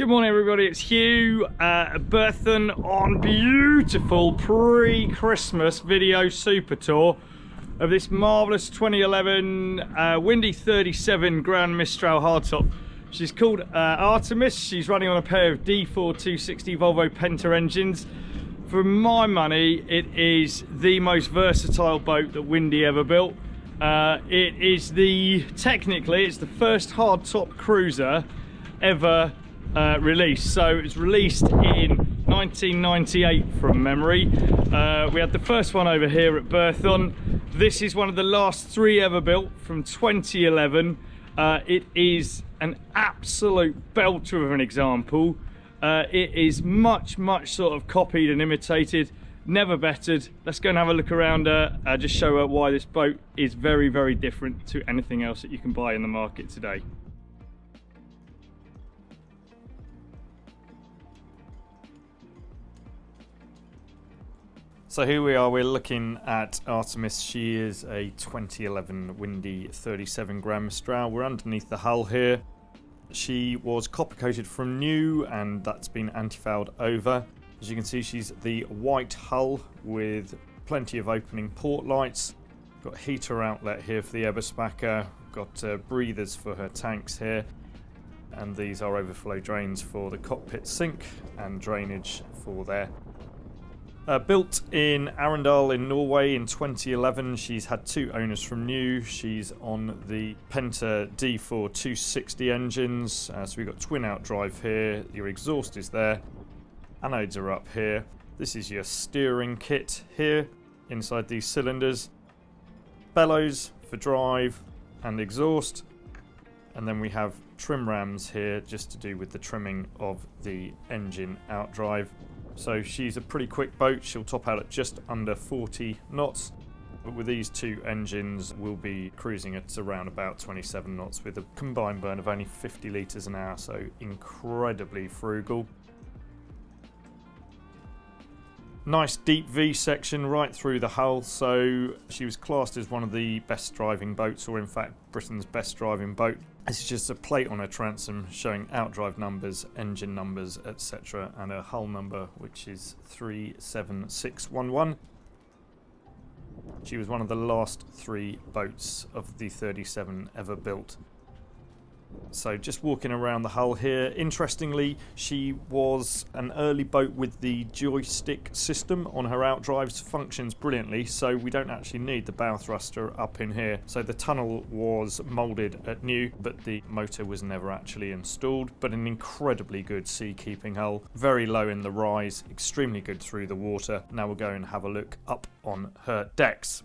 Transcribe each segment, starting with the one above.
Good morning everybody, it's Hugh at Berthon on beautiful pre-Christmas video super tour of this marvellous 2011 Windy 37 Grand Mistral hardtop. She's called ARTEMIS. She's running on a pair of D4-260 Volvo Penta engines. For my money, it is the most versatile boat that Windy ever built. Technically, it's the first hardtop cruiser ever released. So it was released in 1998 from memory. We had the first one over here at Berthon. This is one of the last three ever built from 2011. It is an absolute belter of an example. It is much sort of copied and imitated, never bettered. Let's go and have a look around her, just show her why this boat is very different to anything else that you can buy in the market today. So here we are, we're looking at ARTEMIS. She is a 2011 Windy 37 Grand Mistral. We're underneath the hull here. She was copper coated from new and that's been anti-fouled over. As you can see, she's the white hull with plenty of opening port lights. Got heater outlet here for the Eberspacher. Got breathers for her tanks here. And these are overflow drains for the cockpit sink and drainage for there. Built in Arendal in Norway in 2011, she's had two owners from new. She's on the Penta D4-260 engines, so we've got twin out drive here, your exhaust is there, anodes are up here. This is your steering kit here, inside these cylinders, bellows for drive and exhaust, and then we have trim rams here just to do with the trimming of the engine out drive. So she's a pretty quick boat. She'll top out at just under 40 knots. But with these two engines, we'll be cruising at around about 27 knots with a combined burn of only 50 litres an hour, so incredibly frugal. Nice deep V section right through the hull, so she was classed as one of the best driving boats, or in fact Britain's best driving boat. This is just a plate on her transom showing outdrive numbers, engine numbers, etc. and her hull number, which is 37611. She was one of the last three boats of the 37 ever built. So just walking around the hull here, interestingly, she was an early boat with the joystick system on her outdrives, functions brilliantly, so we don't actually need the bow thruster up in here. So the tunnel was moulded at new, but the motor was never actually installed, but an incredibly good sea keeping hull, very low in the rise, extremely good through the water. Now we'll go and have a look up on her decks.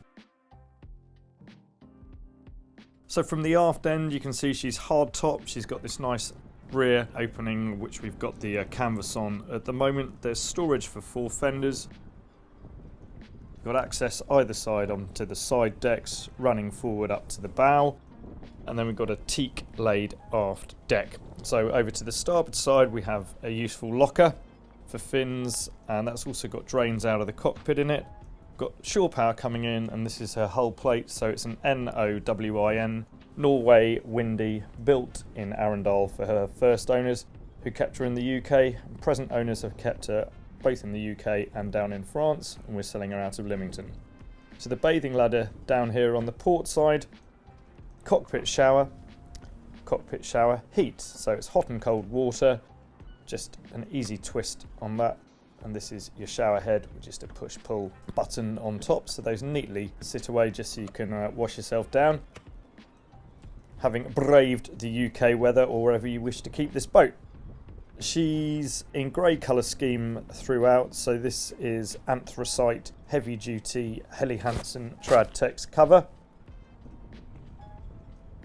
So from the aft end, you can see she's hard top. She's got this nice rear opening, which we've got the canvas on at the moment. There's storage for 4 fenders. Got access either side onto the side decks, running forward up to the bow. And then we've got a teak laid aft deck. So over to the starboard side, we have a useful locker for fins, and that's also got drains out of the cockpit in it. Got shore power coming in, and this is her hull plate, so it's an NOWIN, Norway Windy, built in Arendal for her first owners, who kept her in the UK. Present owners have kept her both in the UK and down in France, and we're selling her out of Lymington. So the bathing ladder down here on the port side, cockpit shower heat, so it's hot and cold water, just an easy twist on that. And this is your shower head, which is a push-pull button on top, so those neatly sit away just so you can wash yourself down. Having braved the UK weather or wherever you wish to keep this boat. She's in grey colour scheme throughout, so this is anthracite heavy-duty Helly Hansen Tradtex cover.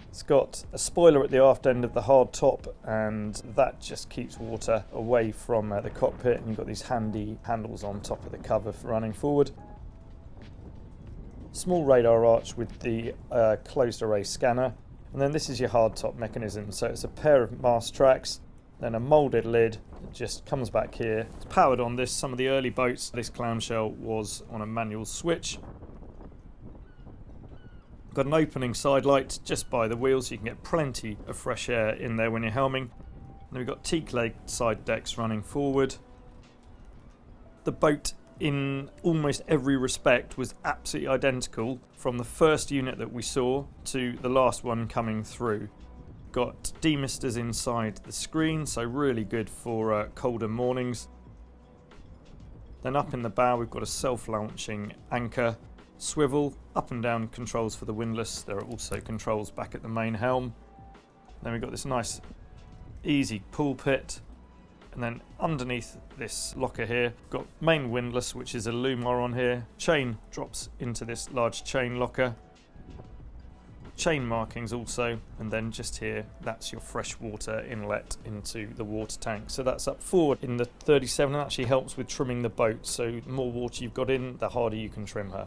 It's got a spoiler at the aft end of the hard top, and that just keeps water away from the cockpit, and you've got these handy handles on top of the cover for running forward. Small radar arch with the closed array scanner, and then this is your hard top mechanism, so it's a pair of mast tracks, then a moulded lid. It just comes back here. It's powered on this. Some of the early boats, this clamshell was on a manual switch. Got an opening side light just by the wheel, so you can get plenty of fresh air in there when you're helming. Then we've got teak leg side decks running forward. The boat in almost every respect was absolutely identical from the first unit that we saw to the last one coming through. Got demisters inside the screen, so really good for colder mornings. Then up in the bow we've got a self-launching anchor, swivel, up and down controls for the windlass. There are also controls back at the main helm. Then we've got this nice easy pulpit, and then underneath this locker here got main windlass, which is a Lumar on here. Chain drops into this large chain locker, chain markings also, and then just here that's your freshwater inlet into the water tank. So that's up forward in the 37, and actually helps with trimming the boat, so the more water you've got in, the harder you can trim her.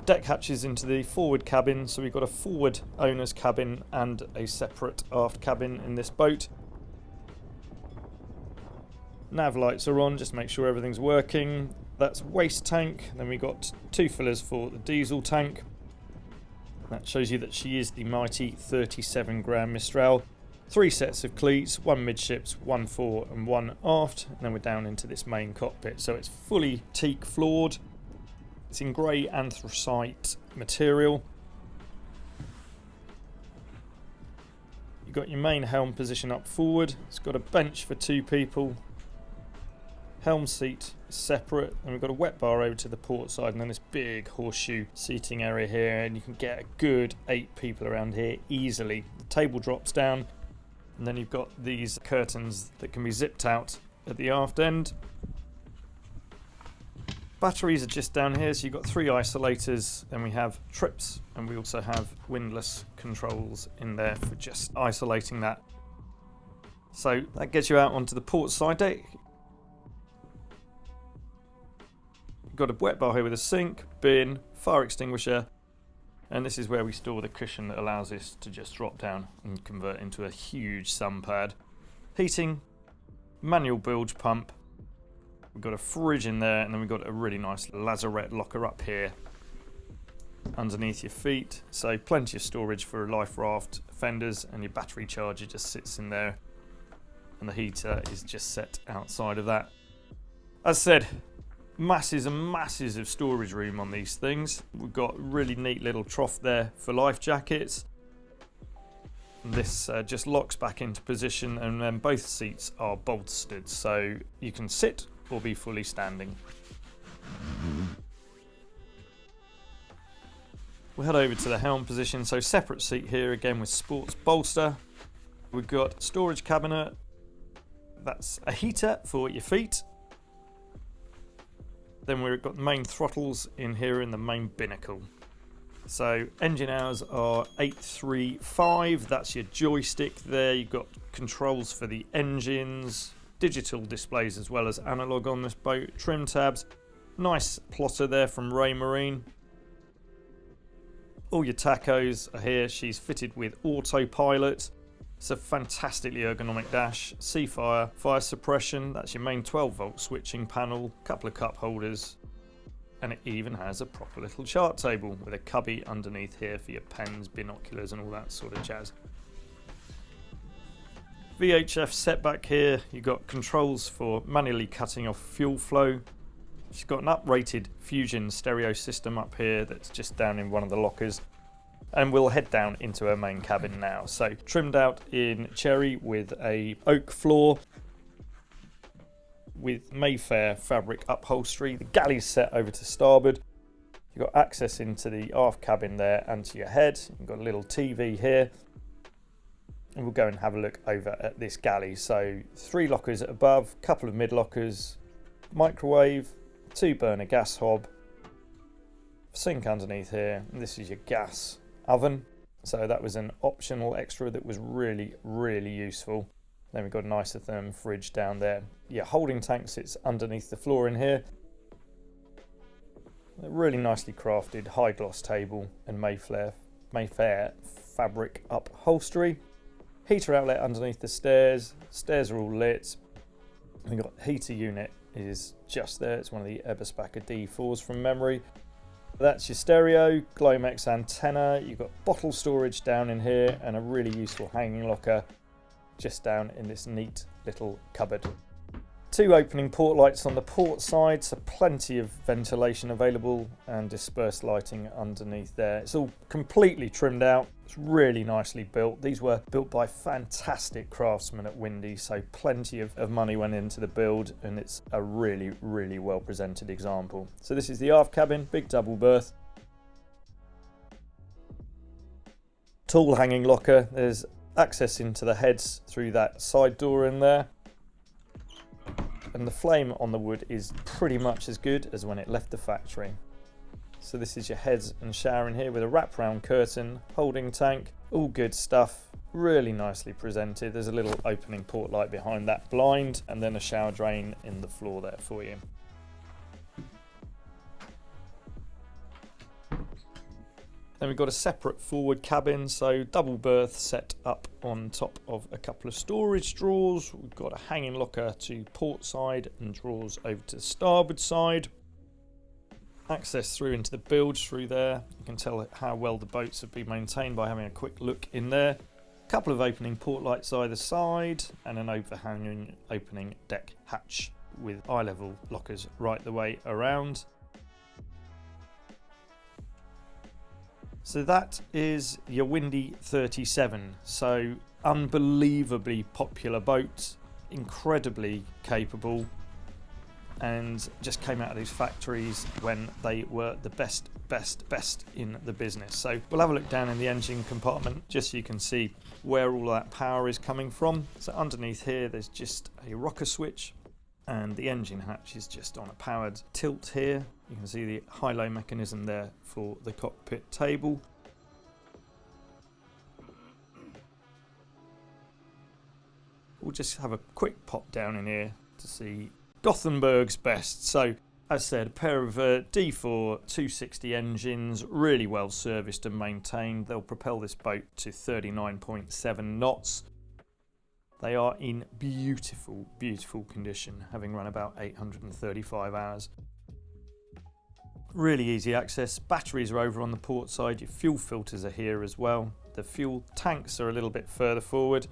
Deck hatches into the forward cabin, so we've got a forward owner's cabin and a separate aft cabin in this boat. Nav lights are on, just to make sure everything's working. That's waste tank. Then we've got 2 fillers for the diesel tank. That shows you that she is the mighty 37 Grand Mistral. 3 sets of cleats, 1 midships, 1 fore and 1 aft. And then we're down into this main cockpit. So it's fully teak floored. It's in grey anthracite material. You've got your main helm position up forward. It's got a bench for 2 people. Helm seat is separate, and we've got a wet bar over to the port side, and then this big horseshoe seating area here, and you can get a good 8 people around here easily. The table drops down, and then you've got these curtains that can be zipped out at the aft end. Batteries are just down here, so you've got 3 isolators, then we have trips, and we also have windlass controls in there for just isolating that. So that gets you out onto the port side deck. You've got a wet bar here with a sink, bin, fire extinguisher, and this is where we store the cushion that allows this to just drop down and convert into a huge sun pad. Heating, manual bilge pump. We've got a fridge in there, and then we've got a really nice lazarette locker up here underneath your feet. So plenty of storage for life raft fenders, and your battery charger just sits in there, and the heater is just set outside of that. As said, masses and masses of storage room on these things. We've got a really neat little trough there for life jackets. And this just locks back into position, and then both seats are bolstered, so you can sit or be fully standing. We'll head over to the helm position, so separate seat here again with sports bolster. We've got storage cabinet, that's a heater for your feet. Then we've got the main throttles in here in the main binnacle. So engine hours are 835, that's your joystick there. You've got controls for the engines, digital displays as well as analog on this boat, trim tabs, nice plotter there from Ray Marine. All your tachos are here. She's fitted with autopilot. It's a fantastically ergonomic dash. Seafire, fire suppression, that's your main 12 volt switching panel, couple of cup holders, and it even has a proper little chart table with a cubby underneath here for your pens, binoculars and all that sort of jazz. VHF setback here, you've got controls for manually cutting off fuel flow. She's got an uprated Fusion stereo system up here that's just down in one of the lockers. And we'll head down into her main cabin now. So trimmed out in cherry with a oak floor with Mayfair fabric upholstery. The galley's set over to starboard. You've got access into the aft cabin there and to your head. You've got a little TV here. And we'll go and have a look over at this galley. So 3 lockers above, couple of mid lockers, microwave, 2 burner gas hob, sink underneath here, and this is your gas oven. So that was an optional extra that was really useful. Then we've got an isotherm fridge down there. Your holding tank sits underneath the floor in here. A really nicely crafted high gloss table and Mayfair fabric upholstery. Heater outlet underneath the stairs. Stairs are all lit. We've got heater unit is just there. It's one of the Eberspacher D4s from memory. That's your stereo, Glomex antenna. You've got bottle storage down in here and a really useful hanging locker just down in this neat little cupboard. 2 opening port lights on the port side, so plenty of ventilation available and dispersed lighting underneath there. It's all completely trimmed out. It's really nicely built. These were built by fantastic craftsmen at Windy, so plenty of money went into the build, and it's a really, really well presented example. So this is the aft cabin, big double berth. Tall hanging locker. There's access into the heads through that side door in there. And the flame on the wood is pretty much as good as when it left the factory. So this is your heads and shower in here with a wraparound curtain, holding tank, all good stuff, really nicely presented. There's a little opening port light behind that blind and then a shower drain in the floor there for you. Then we've got a separate forward cabin, so double berth set up on top of a couple of storage drawers. We've got a hanging locker to port side and drawers over to the starboard side. Access through into the bilge through there. You can tell how well the boats have been maintained by having a quick look in there. A couple of opening port lights either side and an overhanging opening deck hatch with eye level lockers right the way around. So that is your Windy 37. So unbelievably popular boat, incredibly capable, and just came out of these factories when they were the best in the business. So we'll have a look down in the engine compartment just so you can see where all that power is coming from. So underneath here there's just a rocker switch, and the engine hatch is just on a powered tilt here. You can see the high-low mechanism there for the cockpit table. We'll just have a quick pop down in here to see Gothenburg's best. So, as said, a pair of D4-260 engines, really well serviced and maintained. They'll propel this boat to 39.7 knots. They are in beautiful, beautiful condition, having run about 835 hours. Really easy access. Batteries are over on the port side. Your fuel filters are here as well. The fuel tanks are a little bit further forward.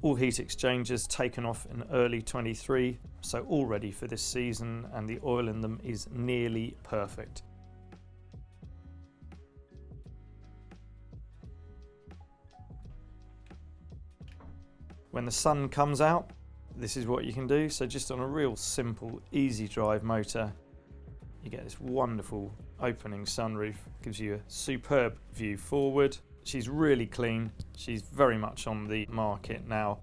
All heat exchangers taken off in early 23, so all ready for this season, and the oil in them is nearly perfect. When the sun comes out, this is what you can do. So just on a real simple, easy drive motor, you get this wonderful opening sunroof. Gives you a superb view forward. She's really clean. She's very much on the market now.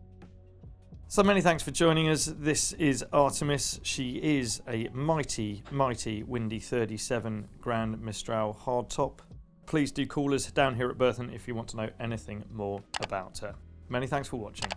So many thanks for joining us. This is Artemis. She is a mighty, mighty Windy 37 Grand Mistral hardtop. Please do call us down here at Berthon if you want to know anything more about her. Many thanks for watching.